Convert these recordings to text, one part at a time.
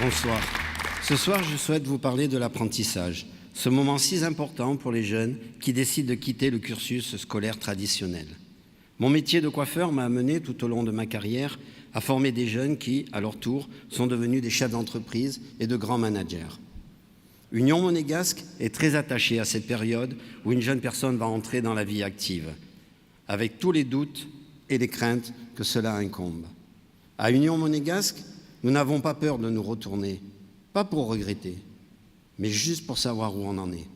Bonsoir. Ce soir, je souhaite vous parler de l'apprentissage, ce moment si important pour les jeunes qui décident de quitter le cursus scolaire traditionnel. Mon métier de coiffeur m'a amené tout au long de ma carrière à former des jeunes qui, à leur tour, sont devenus des chefs d'entreprise et de grands managers. Union monégasque est très attachée à cette période où une jeune personne va entrer dans la vie active, avec tous les doutes et les craintes que cela incombe. À Union monégasque, nous n'avons pas peur de nous retourner, pas pour regretter, mais juste pour savoir où on en est.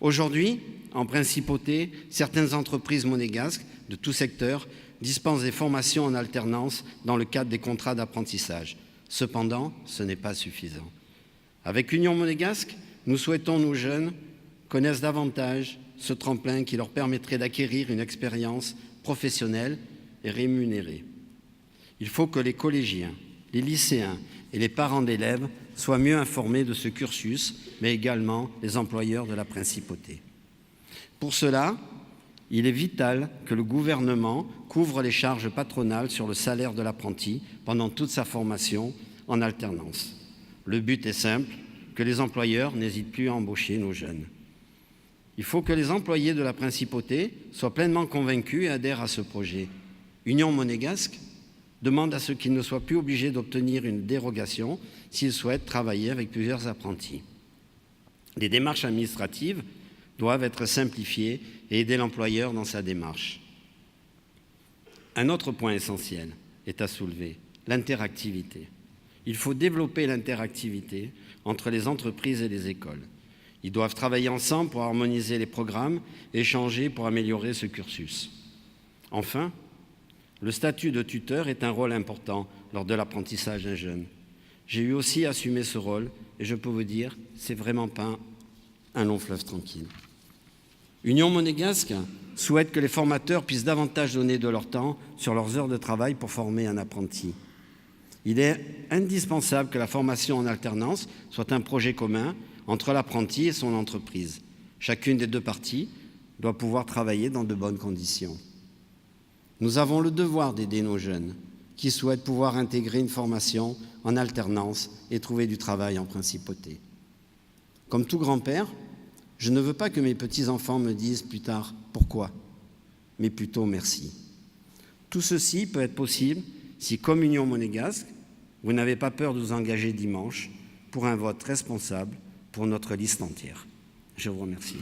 Aujourd'hui, en principauté, certaines entreprises monégasques de tout secteur dispensent des formations en alternance dans le cadre des contrats d'apprentissage. Cependant, ce n'est pas suffisant. Avec Union monégasque, nous souhaitons nos jeunes connaissent davantage ce tremplin qui leur permettrait d'acquérir une expérience professionnelle et rémunérée. Il faut que les collégiens, les lycéens et les parents d'élèves soient mieux informés de ce cursus, mais également les employeurs de la principauté. Pour cela, il est vital que le gouvernement couvre les charges patronales sur le salaire de l'apprenti pendant toute sa formation en alternance. Le but est simple, que les employeurs n'hésitent plus à embaucher nos jeunes. Il faut que les employés de la principauté soient pleinement convaincus et adhèrent à ce projet. Union monégasque demande à ce qu'ils ne soient plus obligés d'obtenir une dérogation s'ils souhaitent travailler avec plusieurs apprentis. Les démarches administratives doivent être simplifiées et aider l'employeur dans sa démarche. Un autre point essentiel est à soulever, l'interactivité. Il faut développer l'interactivité entre les entreprises et les écoles. Ils doivent travailler ensemble pour harmoniser les programmes et échanger pour améliorer ce cursus. Enfin, le statut de tuteur est un rôle important lors de l'apprentissage d'un jeune. J'ai eu aussi assumé ce rôle et je peux vous dire, c'est vraiment pas un long fleuve tranquille. Union monégasque souhaite que les formateurs puissent davantage donner de leur temps sur leurs heures de travail pour former un apprenti. Il est indispensable que la formation en alternance soit un projet commun entre l'apprenti et son entreprise. Chacune des deux parties doit pouvoir travailler dans de bonnes conditions. Nous avons le devoir d'aider nos jeunes qui souhaitent pouvoir intégrer une formation en alternance et trouver du travail en principauté. Comme tout grand-père, je ne veux pas que mes petits-enfants me disent plus tard « pourquoi ?», mais plutôt « merci ». Tout ceci peut être possible si, comme Union monégasque, vous n'avez pas peur de vous engager dimanche pour un vote responsable pour notre liste entière. Je vous remercie.